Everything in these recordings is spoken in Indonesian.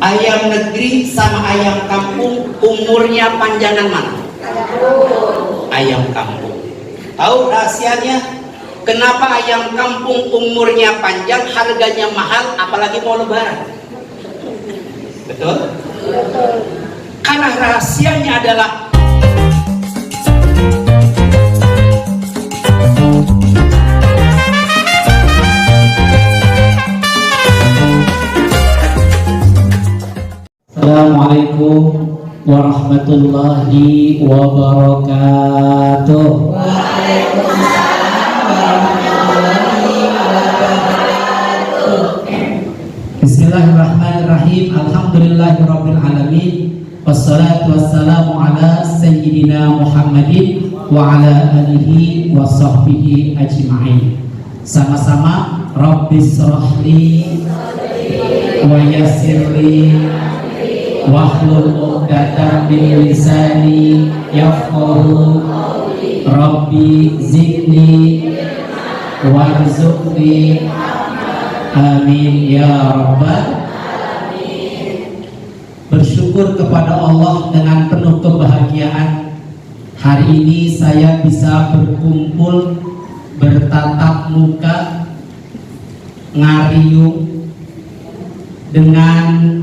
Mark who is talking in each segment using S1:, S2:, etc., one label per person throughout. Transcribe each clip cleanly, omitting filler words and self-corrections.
S1: Ayam negeri sama ayam kampung umurnya panjangan mana? Ayam kampung. Tahu rahasianya? Kenapa ayam kampung umurnya panjang, harganya mahal, apalagi mau lebaran? Betul? Karena rahasianya adalah
S2: Assalamualaikum warahmatullahi wabarakatuh. Waalaikumsalam warahmatullahi wabarakatuh. Bismillahirrahmanirrahim. Alhamdulillahirabbil alamin. Wassalatu wassalamu ala sayyidina Muhammadin wa ala alihi wa sahbihi ajma'in. Sama-sama Rabbis shrahli wa yassirli wahlul 'uqdatam min lisani yafqahu Rabbi zidni warzuqni amin ya rabbal alamin. Bersyukur kepada Allah dengan penuh kebahagiaan hari ini saya bisa berkumpul, bertatap muka, ngariung dengan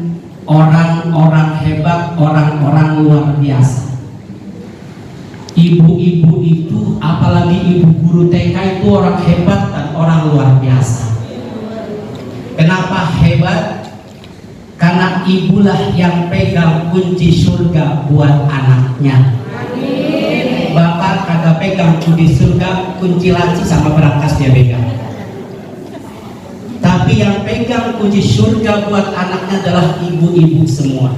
S2: orang-orang hebat, orang-orang luar biasa. Ibu-ibu itu, apalagi ibu guru TK itu orang hebat dan orang luar biasa. Kenapa hebat? Karena ibulah yang pegang kunci surga buat anaknya. Bapak kagak pegang kunci surga, kunci laci sama berangkas dia pegang. Tapi yang pegang kunci surga buat anaknya adalah ibu-ibu semua.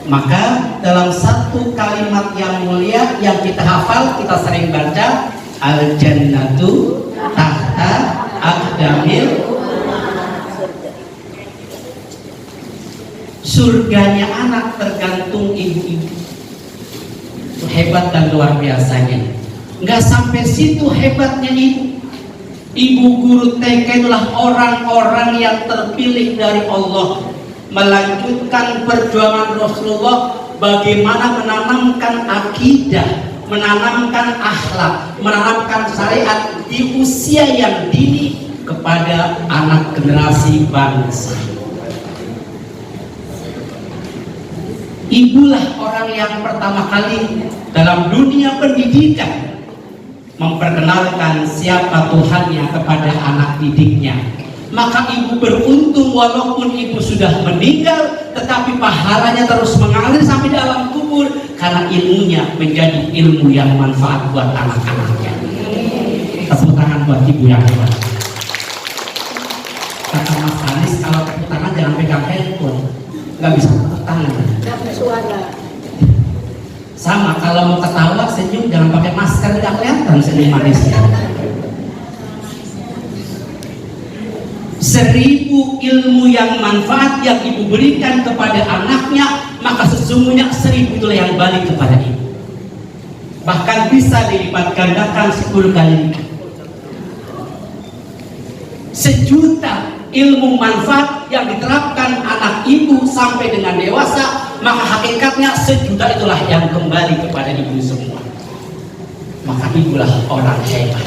S2: Maka dalam satu kalimat yang mulia yang kita hafal, kita sering baca, al jannatu tahta aqdamil. Surganya anak tergantung ibu-ibu. Hebat dan luar biasanya. Nggak sampai situ hebatnya ibu. Ibu guru TK itulah orang-orang yang terpilih dari Allah, melanjutkan perjuangan Rasulullah bagaimana menanamkan akidah, menanamkan akhlak, menanamkan syariat di usia yang dini kepada anak generasi bangsa. Ibulah orang yang pertama kali dalam dunia pendidikan memperkenalkan siapa Tuhannya kepada anak didiknya. Maka ibu beruntung walaupun ibu sudah meninggal, tetapi pahalanya terus mengalir sampai dalam kubur karena ilmunya menjadi ilmu yang manfaat buat anak-anaknya. Tepuk tangan buat ibu yang hebat. Kata Mas Anis, kalau tepuk tangan jangan pegang handphone, nggak bisa tepuk tangan. Suara. Sama, kalau mau ketawa senyum jangan pakai masker, tidak kelihatan senyum manisnya. 1000 ilmu yang manfaat yang ibu berikan kepada anaknya, maka sesungguhnya 1000 itulah yang balik kepada ibu. Bahkan bisa dilipat gandakan 10 kali lipat. 1.000.000 ilmu manfaat yang diterapkan anak ibu sampai dengan dewasa, maka hakikatnya 1.000.000 itulah yang kembali kepada ibu semua. Maka ibulah orang hebat.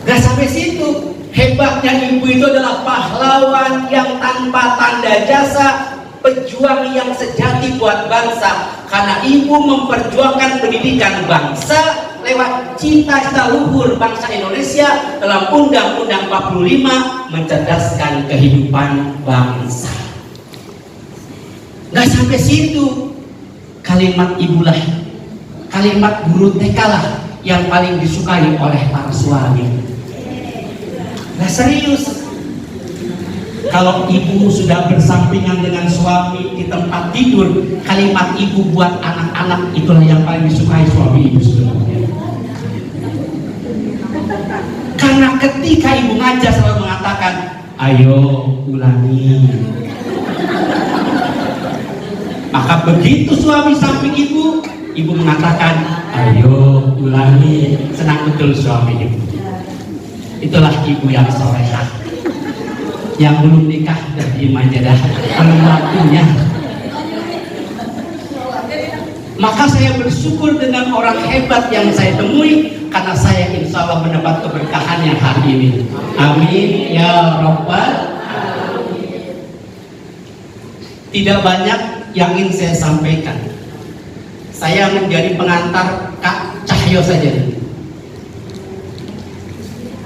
S2: Gak sampai situ, hebatnya ibu itu adalah pahlawan yang tanpa tanda jasa, pejuang yang sejati buat bangsa. Karena ibu memperjuangkan pendidikan bangsa lewat cita-cita luhur bangsa Indonesia dalam Undang-Undang 45, mencerdaskan kehidupan bangsa. Gak sampai situ, kalimat ibulah, kalimat guru TK lah yang paling disukai oleh para suami. Gak serius. Kalau ibu sudah bersampingan dengan suami di tempat tidur, kalimat ibu buat anak-anak itulah yang paling disukai suami ibu sebenarnya. Karena ketika ibu ngajar selalu mengatakan, ayo ulangi. Maka begitu suami samping ibu mengatakan, ayo ulangi. Senang betul suami ibu. Itulah ibu yang solehah. Yang belum nikah dah diem aja dah, belum waktunya. Maka saya bersyukur dengan orang hebat yang saya temui, karena saya insya Allah mendapat keberkahan yang hari ini. Amin ya Rabbal alamin. Tidak banyak yang ingin saya sampaikan. Saya menjadi pengantar Kak Cahyo saja.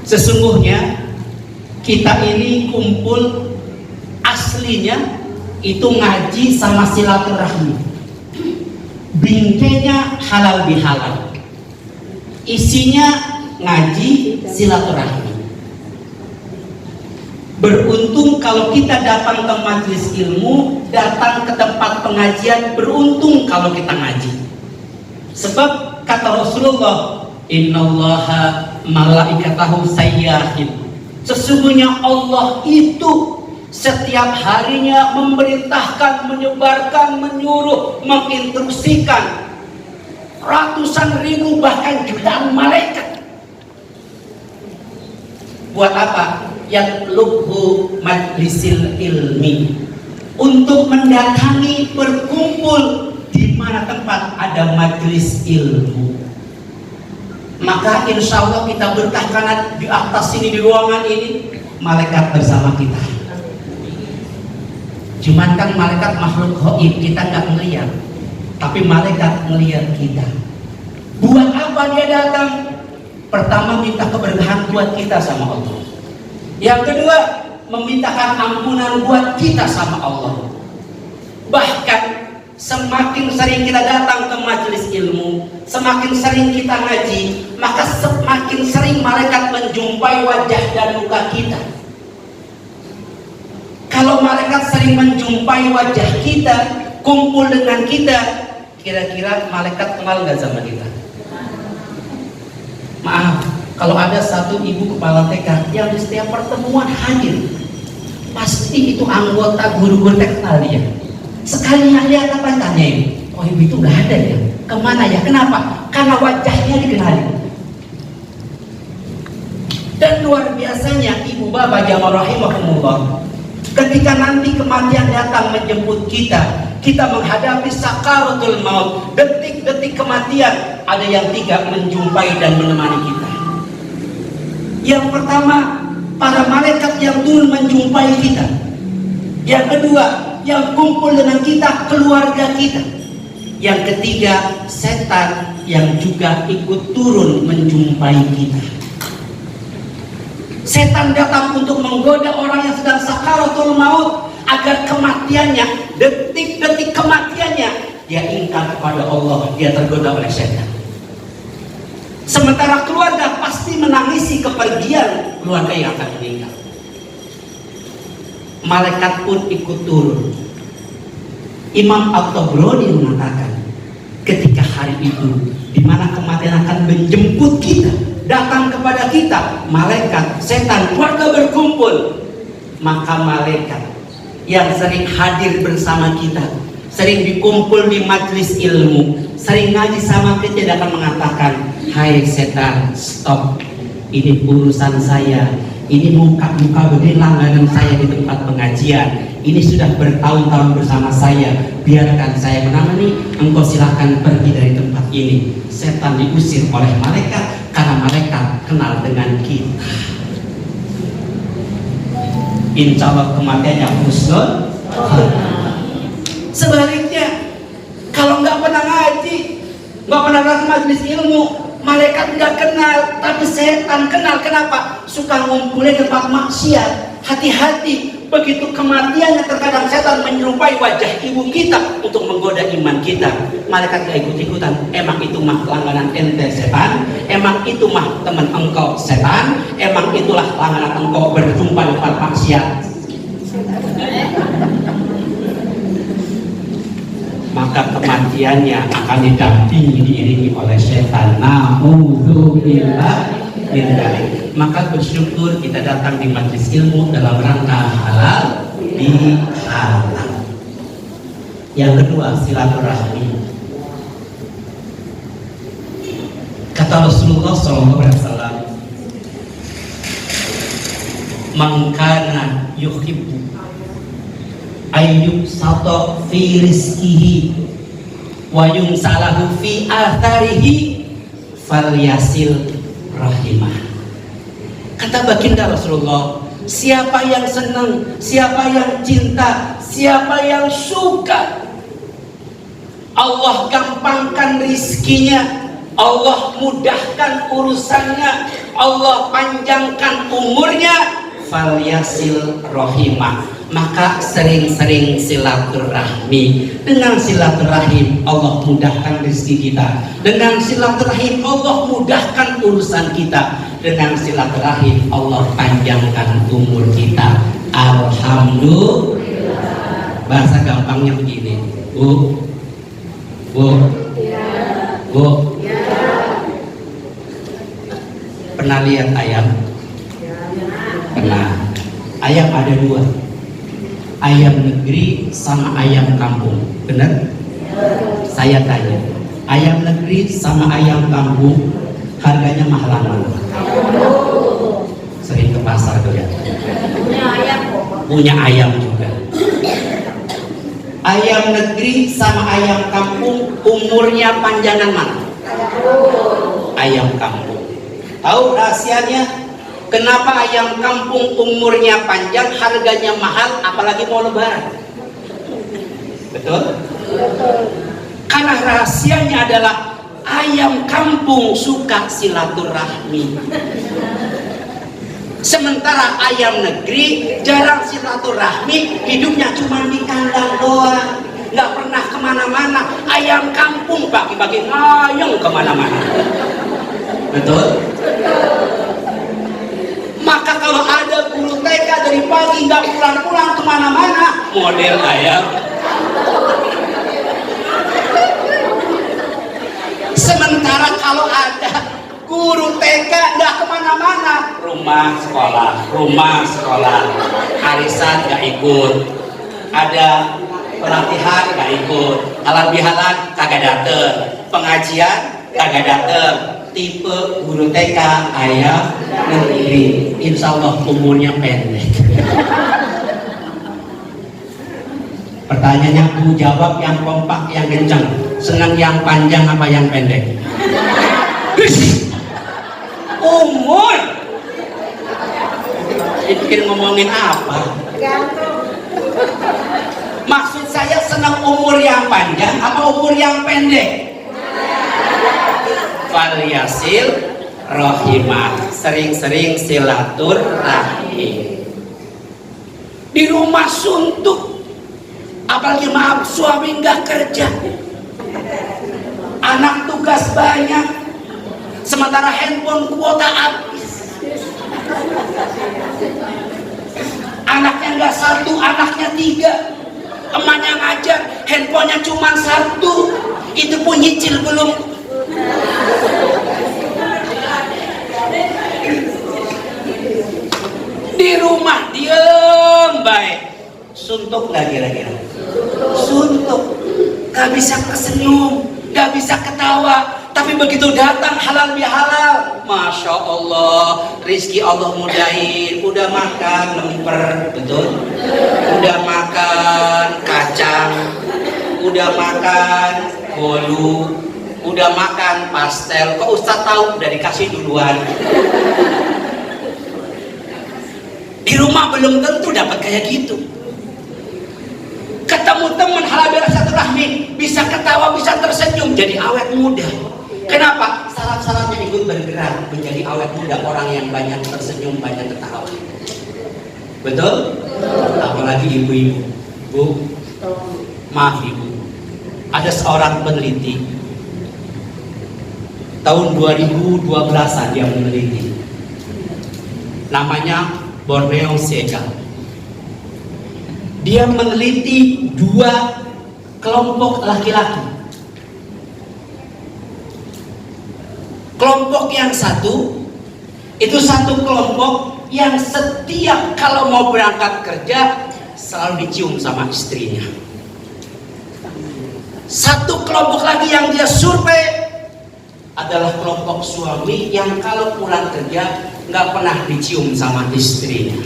S2: Sesungguhnya kita ini kumpul aslinya itu ngaji sama silaturahmi. Bingkainya halal bihalal, isinya ngaji silaturahmi. Beruntung kalau kita datang ke majelis ilmu, datang ke tempat pengajian, beruntung kalau kita ngaji. Sebab kata Rasulullah, innallaha malaikatahu sayyahin, sesungguhnya Allah itu setiap harinya memerintahkan, menyebarkan, menyuruh, menginstruksikan ratusan ribu bahkan jutaan malaikat. Buat apa? Yatlubhu majlisil ilmi, untuk mendatangi, berkumpul di mana tempat ada majlis ilmu. Maka insya Allah kita berkah karena di atas sini, di ruangan ini malaikat bersama kita. Cuman kan malaikat makhluk gaib, kita nggak melihat, tapi malaikat melihat kita. Buat apa dia datang? Pertama, minta keberkahan buat kita sama Allah. Yang kedua, memintakan ampunan buat kita sama Allah. Bahkan semakin sering kita datang ke majelis ilmu, semakin sering kita ngaji, maka semakin sering malaikat menjumpai wajah dan muka kita. Kalau malaikat sering menjumpai wajah kita, kumpul dengan kita, kira-kira malaikat kenal nggak sama kita? Maaf, kalau ada satu ibu kepala TK yang di setiap pertemuan hadir, pasti itu anggota guru-guru TK kenal dia. Sekali lihat apa tanya ini, oh ibu itu nggak ada ya, kemana ya, kenapa? Karena wajahnya dikenali. Dan luar biasanya ibu bapak jamaah rahimahumullah, ketika nanti kematian datang menjemput kita, kita menghadapi sakaratul maut, detik-detik kematian, ada yang tiga menjumpai dan menemani kita. Yang pertama, para malaikat yang turun menjumpai kita. Yang kedua, yang kumpul dengan kita, keluarga kita. Yang ketiga, setan yang juga ikut turun menjumpai kita. Setan datang untuk menggoda orang yang sedang sakaratul maut, agar kematiannya, detik-detik kematiannya, dia ingkar kepada Allah, dia tergoda oleh setan. Sementara keluarga pasti menangisi kepergian keluarga yang akan meninggal. Malaikat pun ikut turun. Imam At-Tabrani mengatakan, ketika hari itu, di mana kematian akan menjemput kita, datang kepada kita, malaikat, setan, keluarga berkumpul, maka malaikat yang sering hadir bersama kita, sering dikumpul di majelis ilmu, sering ngaji sama kita, akan mengatakan, hai setan, stop, ini urusan saya, ini muka-muka begini langganan saya di tempat pengajian, ini sudah bertahun-tahun bersama saya, biarkan saya menangani, engkau silahkan pergi dari tempat ini. Setan diusir oleh malaikat karena malaikat kenal dengan kita. Insya Allah kematian yang husnul. Sebaliknya, kalau nggak pernah ngaji, nggak pernah datang majelis ilmu, malaikat nggak kenal, tapi setan kenal. Kenapa? Suka ngumpulin tempat maksiat. Hati-hati, begitu kematiannya terkadang setan menyerupai wajah ibu kita untuk menggoda iman kita. Malaikat gak ikut-ikutan. Emang itu mah langganan ente setan, emang itu mah teman engkau setan, emang itulah langganan engkau berjumpa di tempat maksiat. Maka kematiannya akan didampingi, diiringi oleh setan. Na'udzubillah min dzalik. Maka bersyukur kita datang di majelis ilmu dalam rangka halal bihalal. Yang kedua, silaturahmi. Kata Rasulullah SAW, man kana yuhibbu ayyub sato fi rizkihi wa yumsalahu fi atharihi falyasil rahimah. Kata baginda Rasulullah, siapa yang senang, siapa yang cinta, siapa yang suka Allah gampangkan rizkinya, Allah mudahkan urusannya, Allah panjangkan umurnya, falyasil rahimah, maka sering-sering silaturahmi. Dengan silaturahim Allah mudahkan rezeki kita, dengan silaturahim Allah mudahkan urusan kita, dengan silaturahim Allah panjangkan umur kita. Alhamdulillah. Bahasa gampangnya begini, Bu, pernah lihat ayam? Pernah. Ayam ada dua, ayam negeri sama ayam kampung, benar? Saya tanya, ayam negeri sama ayam kampung harganya mahalan mana? Sering ke pasar tuh ya, punya ayam juga. Ayam negeri sama ayam kampung umurnya panjangan mana? Ayam kampung. Tahu rahasianya? Kenapa ayam kampung umurnya panjang, harganya mahal, apalagi mau lebaran? Betul? Karena rahasianya adalah ayam kampung suka silaturahmi. Sementara ayam negeri jarang silaturahmi, hidupnya cuma di kandang doang, nggak pernah kemana-mana. Ayam kampung pagi-pagi ngayong kemana-mana. Betul? Maka kalau ada guru TK dari pagi nggak pulang-pulang kemana-mana, model ayam. Sementara kalau ada guru TK nggak kemana-mana, rumah sekolah, arisan nggak ikut, ada pelatihan nggak ikut, halal bihalal kagak dateng, pengajian kagak dateng. Tipe guru TK ayam negeri, insya Allah umurnya pendek. Pertanyaannya, Bu jawab yang kompak, yang kencang. Senang yang panjang apa yang pendek? Umur. Dipikir ngomongin apa? Maksud saya senang umur yang panjang apa umur yang pendek? Falyasil rahimah, sering-sering silaturahmi. Di rumah suntuk, apalagi maaf suami nggak kerja, anak tugas banyak, sementara handphone kuota habis. Anaknya nggak satu, anaknya tiga. Emaknya ngajar, handphonenya cuma satu, itu pun nyicil belum. Di rumah diem baik, suntuk nggak kira-kira? Suntuk, nggak bisa kesenyum, nggak bisa ketawa. Tapi begitu datang halal bihalal, masya Allah, rizki Allah mudahin. Udah makan lemper, betul? Udah makan kacang, udah makan bolu, udah makan pastel. Kok Ustadz tahu? Udah dikasih duluan. Di rumah belum tentu dapat kayak gitu. Ketemu teman halal bihalal silaturahmi, bisa ketawa, bisa tersenyum, jadi awet muda. Kenapa? Saraf-sarafnya ikut bergerak menjadi awet muda, orang yang banyak tersenyum, banyak ketawa. Betul? Apalagi ibu-ibu. Bu, maaf ibu, ada seorang peneliti tahun 2012an dia meneliti, namanya Borneo Segal. Dia meneliti dua kelompok laki-laki. Kelompok yang satu itu satu kelompok yang setiap kalau mau berangkat kerja selalu dicium sama istrinya. Satu kelompok lagi yang dia survei adalah kelompok suami yang kalau pulang kerja nggak pernah dicium sama istrinya.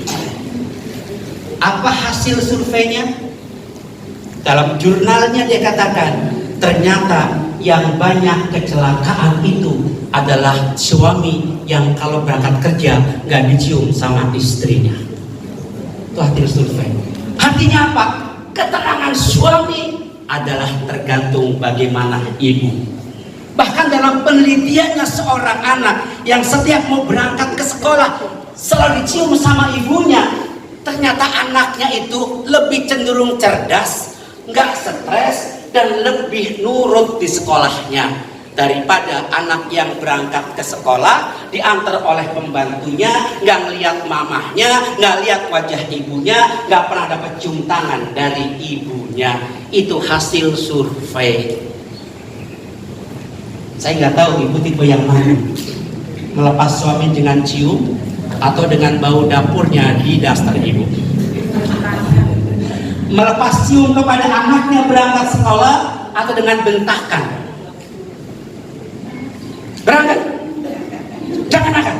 S1: Apa hasil surveinya? Dalam jurnalnya dia katakan, ternyata yang banyak kecelakaan itu adalah suami yang kalau berangkat kerja nggak dicium sama istrinya. Itu hasil survei. Artinya apa? Keterangan suami adalah tergantung bagaimana ibu. Bahkan dalam penelitiannya, seorang anak yang setiap mau berangkat ke sekolah selalu dicium sama ibunya, ternyata anaknya itu lebih cenderung cerdas, nggak stres, dan lebih nurut di sekolahnya daripada anak yang berangkat ke sekolah diantar oleh pembantunya, nggak ngeliat mamahnya, nggak lihat wajah ibunya, nggak pernah dapat cium tangan dari ibunya. Itu hasil survei. Saya nggak tahu ibu tipe yang mana, melepas suami dengan cium atau dengan bau dapurnya di daster ibu. Melepas cium kepada anaknya berangkat sekolah atau dengan bentakan. Berangkat, jangan nakal,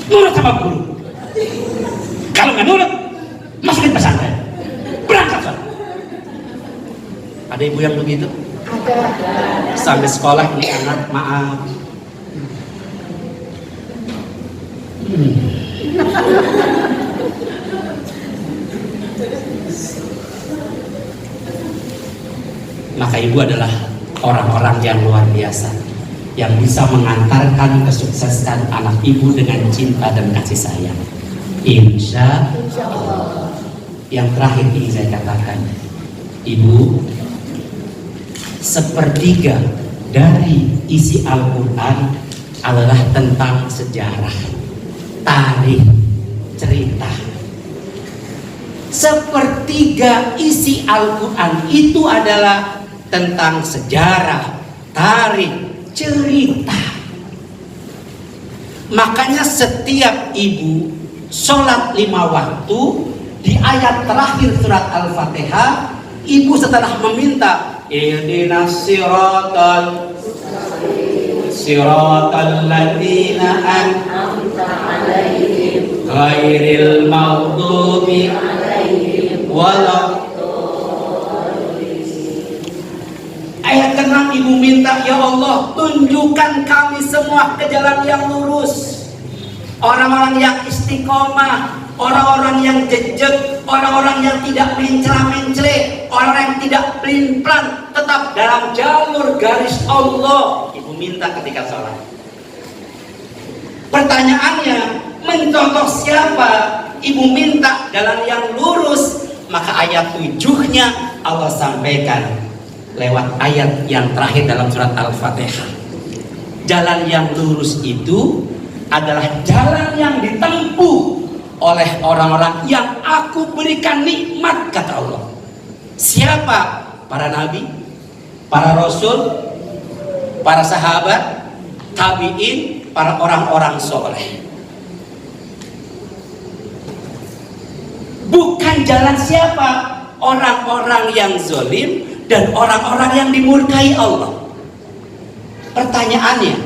S1: nurut sama guru. Kalau nggak nurut, masukin pesantren. Berangkat, Sob. Ada ibu yang begitu? Ada. Sampai sekolah ini anak maaf. Maka ibu adalah orang-orang yang luar biasa, yang bisa mengantarkan kesuksesan anak ibu dengan cinta dan kasih sayang. Insya Allah. Yang terakhir ini saya katakan, ibu, sepertiga dari isi Al-Quran adalah tentang sejarah, tarikh, cerita. Sepertiga isi Al-Quran itu adalah tentang sejarah, tarikh, cerita. Makanya setiap ibu sholat 5 waktu, di ayat terakhir surat Al-Fatihah, ibu setelah meminta ihdinas siratal ladzina an'amta 'alaihim ghairil maghdubi 'alaihim waladdallin. Ayat ke-6 ibu minta, ya Allah, tunjukkan kami semua ke jalan yang lurus, orang-orang yang istiqomah, orang-orang yang jejak, orang-orang yang tidak mencela-mencela, orang yang tidak pelin-pelan, tetap dalam jalur garis Allah. Ibu minta ketika sholat. Pertanyaannya, mencontoh siapa? Ibu minta jalan yang lurus, maka ayat 7-nya Allah sampaikan lewat ayat yang terakhir dalam surat Al-Fatihah. Jalan yang lurus itu adalah jalan yang ditempuh oleh orang-orang yang aku berikan nikmat, kata Allah. Siapa? Para nabi, para rasul, para sahabat, tabi'in, para orang-orang soleh. Bukan jalan siapa? Orang-orang yang zalim dan orang-orang yang dimurkai Allah. Pertanyaannya,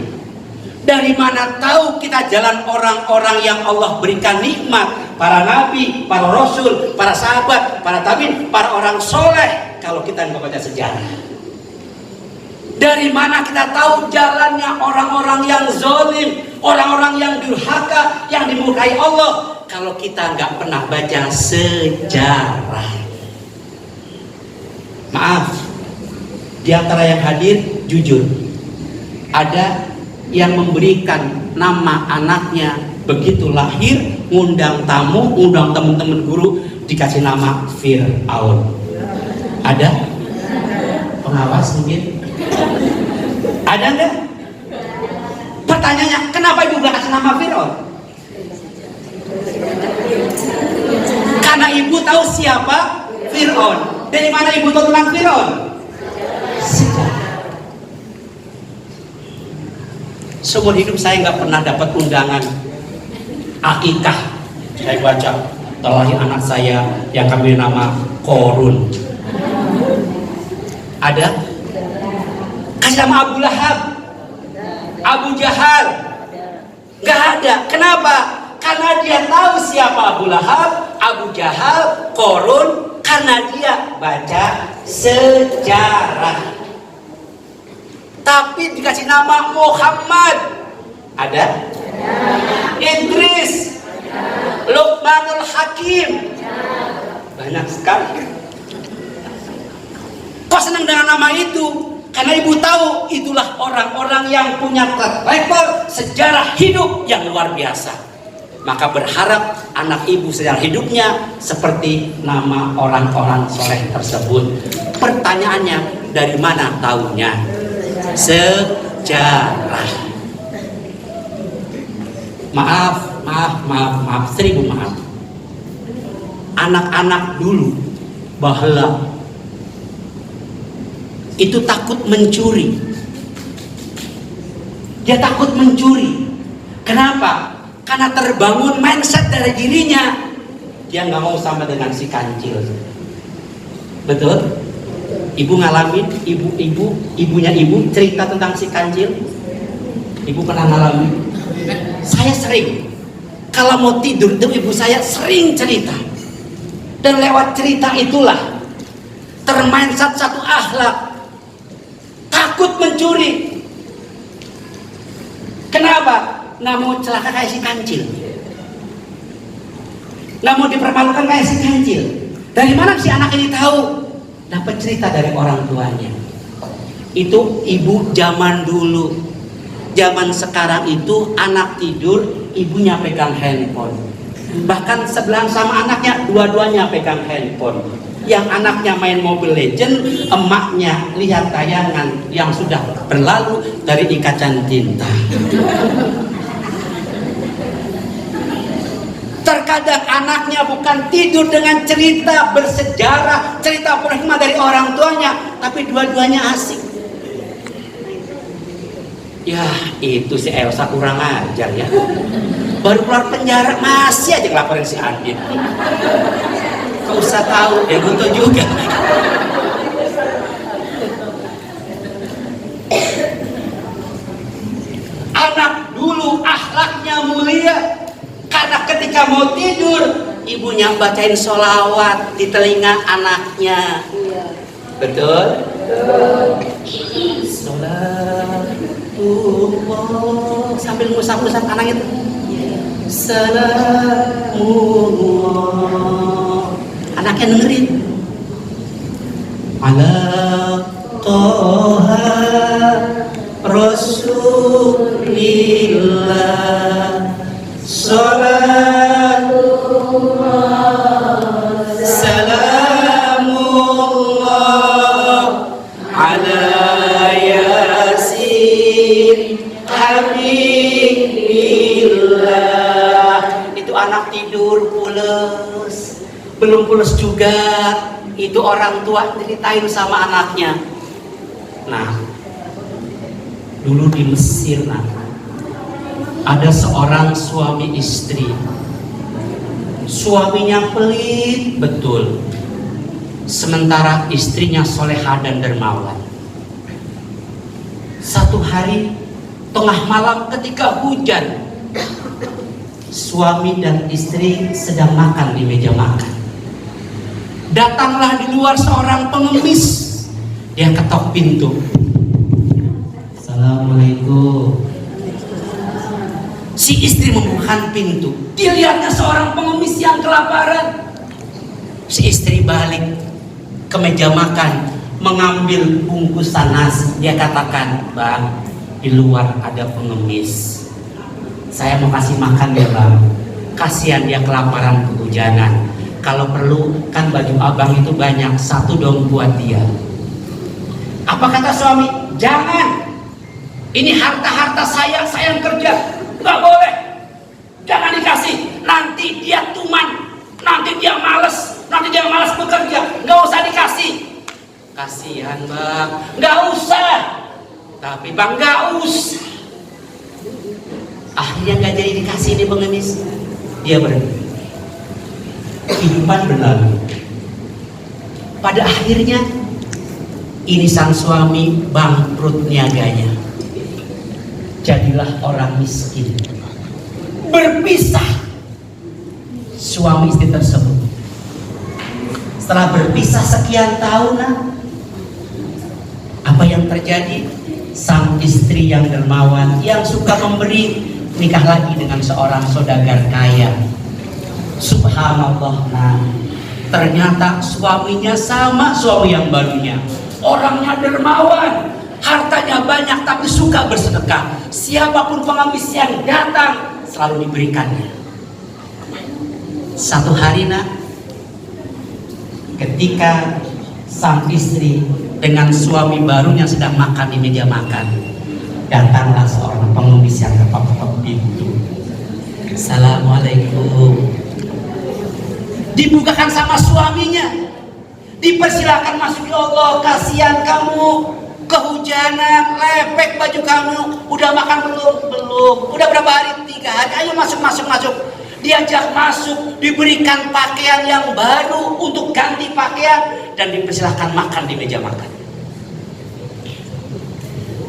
S1: dari mana tahu kita jalan orang-orang yang Allah berikan nikmat, para nabi, para rasul, para sahabat, para tabi'in, para orang soleh, kalau kita nggak baca sejarah? Dari mana kita tahu jalannya orang-orang yang zalim, orang-orang yang durhaka, yang dimurkai Allah, kalau kita nggak pernah baca sejarah? Maaf, di antara yang hadir, jujur, ada yang memberikan nama anaknya begitu lahir, ngundang tamu, ngundang teman-teman guru, dikasih nama Fir'aun. Ada? Pengawas mungkin? Ada enggak? Pertanyaannya, kenapa ibu gak kasih nama Fir'aun? Karena ibu tahu siapa Fir'aun. Dari mana ibu tahu tentang Fir'aun? Seumur hidup saya nggak pernah dapat undangan akikah. Saya baca terlahir anak saya yang kami nama Korun. Ada? Kasih nama Abu Lahab, Abu Jahal. Nggak ada. Kenapa? Karena dia tahu siapa Abu Lahab, Abu Jahal, Korun, karena dia baca sejarah. Tapi dikasih nama Muhammad, ada? Idris, Luqmanul Hakim, banyak sekali. Kok senang dengan nama itu? Karena ibu tahu itulah orang-orang yang punya track record sejarah hidup yang luar biasa. Maka berharap anak ibu sejarah hidupnya seperti nama orang-orang soleh tersebut. Pertanyaannya, dari mana tahunya? Sejarah. Maaf, seribu maaf. Anak-anak dulu bahla itu takut mencuri. Dia takut mencuri. Kenapa? Karena terbangun mindset dari dirinya, dia nggak mau sama dengan si kancil. Betul? Ibu ngalamin, ibunya ibu cerita tentang si kancil. Ibu pernah ngalamin? Saya sering. Kalau mau tidur tuh ibu saya sering cerita. Dan lewat cerita itulah termindset satu akhlak. Takut mencuri. Kenapa? Nggak mau celaka kayak si kancil. Nggak mau dipermalukan kayak si kancil. Dari mana si anak ini tahu? Dapat cerita dari orang tuanya. Itu ibu zaman dulu. Zaman sekarang itu anak tidur, ibunya pegang handphone. Bahkan sebelahan sama anaknya, dua-duanya pegang handphone. Yang anaknya main Mobile Legend, emaknya lihat tayangan yang sudah berlalu dari Ikatan Cinta. Terkadang anaknya bukan tidur dengan cerita bersejarah, cerita berhikmah dari orang tuanya, tapi dua-duanya asik. Ya, itu si Elsa kurang ajar ya. Baru keluar penjara masih aja ngelaporin si Andin. Kau usah tahu, ya gue juga. Anak dulu akhlaknya mulia. Karena ketika mau tidur, ibunya bacain sholawat di telinga anaknya. Betul? Salatullah, sambil ngusap-ngusap anaknya itu. Salamullah. Anaknya dengerin. Ala Toha Rasulillah Salatullah Salamullah ala Yasin Habibillah. Itu anak tidur pules. Belum pules juga, itu orang tua ceritain sama anaknya. Nah, dulu di Mesir ada seorang suami istri. Suaminya pelit betul, sementara istrinya solehah dan dermawan. Satu hari tengah malam ketika hujan, suami dan istri sedang makan di meja makan. Datanglah di luar seorang pengemis. Dia ketok pintu. Assalamualaikum. Si istri membukakan pintu. Dilihatnya seorang pengemis yang kelaparan. Si istri balik ke meja makan, mengambil bungkusan nasi. Dia katakan, "Bang, di luar ada pengemis. Saya mau kasih makan ya bang. Kasihan dia kelaparan kehujanan. Kalau perlu kan baju abang itu banyak, satu dong buat dia." Apa kata suami? "Jangan. Ini harta-harta saya yang kerja. Nggak boleh. Jangan dikasih. Nanti dia tuman. Nanti dia malas bekerja. Nggak usah dikasih." Kasihan bang. "Nggak usah." "Tapi bang nggak usah." Akhirnya nggak jadi dikasih nih pengemis. Dia berhenti. Kehidupan berlalu. Pada akhirnya ini sang suami bangkrut niaganya. Jadilah orang miskin. Berpisah.
S2: suami istri tersebut. Setelah berpisah sekian tahun, apa yang terjadi? Sang istri yang dermawan, yang suka memberi, nikah lagi dengan seorang saudagar kaya. Subhanallah, ternyata suaminya sama suami yang barunya. Orangnya dermawan, hartanya banyak, tapi suka bersedekah. Siapapun pengemis yang datang selalu diberikannya. Satu hari ketika sang istri dengan suami barunya sedang makan di meja makan, datanglah seorang pengemis yang ketok-ketok pintu. Assalamualaikum. Dibukakan sama suaminya, dipersilakan masuk. Ya Allah, kasihan kamu, kehujanan, lepek baju kamu. Udah makan belum? Belum. Udah berapa hari? 3 hari. Ayo masuk. Diajak masuk, diberikan pakaian yang baru untuk ganti pakaian, dan dipersilahkan makan di meja makan.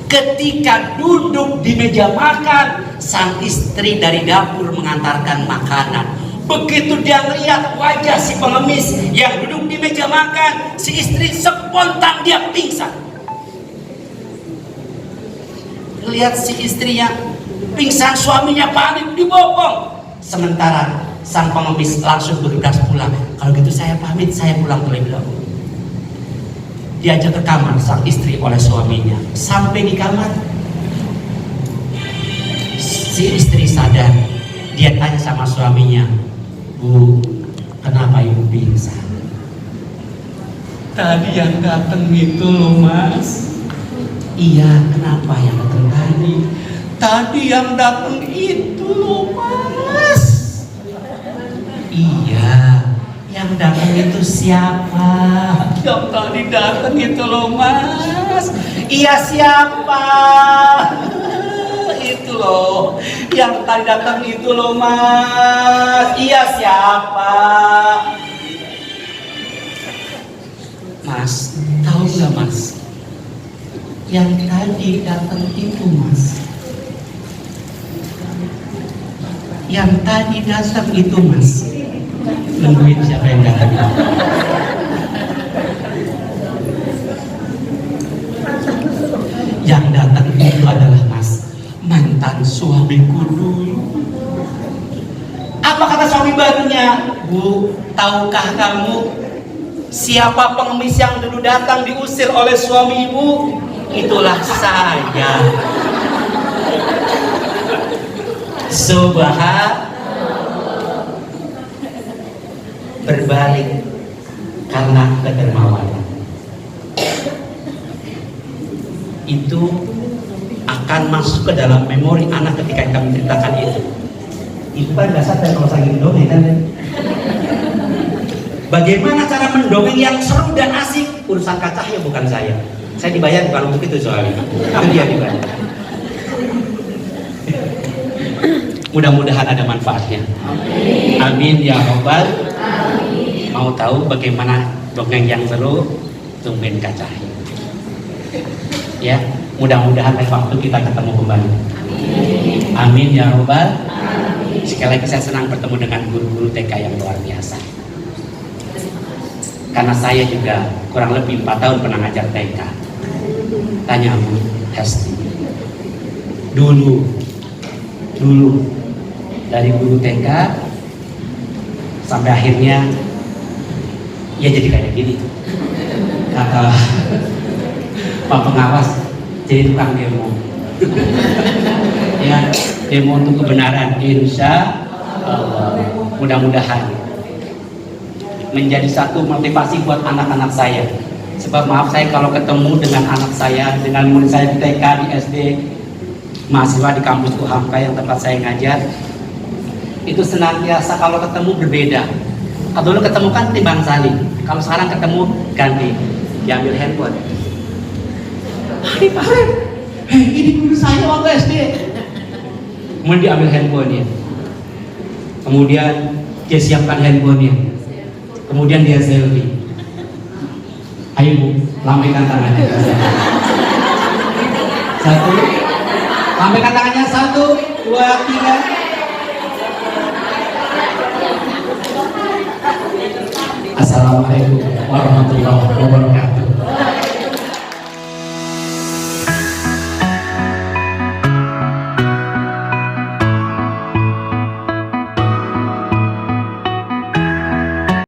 S2: Ketika duduk di meja makan, sang istri dari dapur mengantarkan makanan. Begitu dia melihat wajah si pengemis yang duduk di meja makan, si istri spontan dia pingsan. Lihat si istrinya pingsan, suaminya panik, dibopong. Sementara sang pengemis langsung bergegas pulang. Kalau gitu saya pamit, saya pulang terlebih dahulu. Diajak ke kamar sang istri oleh suaminya. Sampai di kamar, si istri sadar. Dia tanya sama suaminya, "Bu, kenapa ibu pingsan?" "Tadi yang datang itu loh, Mas." "Iya, kenapa yang datang tadi?" "Tadi yang datang itu loh, Mas." "Iya, yang datang itu siapa?" "Yang tadi datang itu loh, Mas." "Iya, siapa?" "Itu loh, yang tadi datang itu loh, Mas." "Iya, siapa?" "Mas, tahu nggak, Mas? Yang tadi datang itu, Mas. Yang tadi datang itu, Mas." Nungguin siapa yang datang. Yang datang itu adalah, Mas, mantan suamiku dulu. Apa kata suami barunya? "Bu, tahukah kamu siapa pengemis yang dulu datang diusir oleh suami ibu? Itulah saya." Berbalik karena kedermawanan itu akan masuk ke dalam memori anak ketika kami ceritakan itu. Itu kan dasar dari kalau saya mendongeng kan. Bagaimana cara mendongeng yang seru dan asik? Urusan Kak Cahyo, bukan saya. Saya dibayar bukan untuk itu soalnya. Itu dia dibayar. Mudah-mudahan ada manfaatnya. Amin ya robbal. Mau tahu bagaimana dongeng yang seru? Tungguin Kak Cahyo. Ya, mudah-mudahan lain waktu kita ketemu kembali. Amin ya robbal. Sekali lagi saya senang bertemu dengan guru-guru TK yang luar biasa. Karena saya juga kurang lebih 4 tahun pernah ngajar TK. Tanya Bu Hesti. Dulu dari guru TK sampai akhirnya ya jadi kayak gini. Kata Pak Pengawas jadi tukang demo. Ya, demo untuk kebenaran, insya Allah. Mudah-mudahan menjadi satu motivasi buat anak-anak saya. Sebab maaf, saya kalau ketemu dengan anak saya, dengan murid saya di TK, di SD, mahasiswa di kampus UHAMKA yang tempat saya ngajar, itu senantiasa kalau ketemu berbeda. Kalau dulu ketemu kan timbang saling, kalau sekarang ketemu ganti, diambil handphone. Pak Arif, ini guru saya waktu SD. Kemudian diambil handphonenya, kemudian dia siapkan handphonenya, kemudian dia selfie. Ayo Bu, lambaikan tangannya. 1, lambaikan tangannya, 1, 2, 3. Assalamualaikum warahmatullahi wabarakatuh.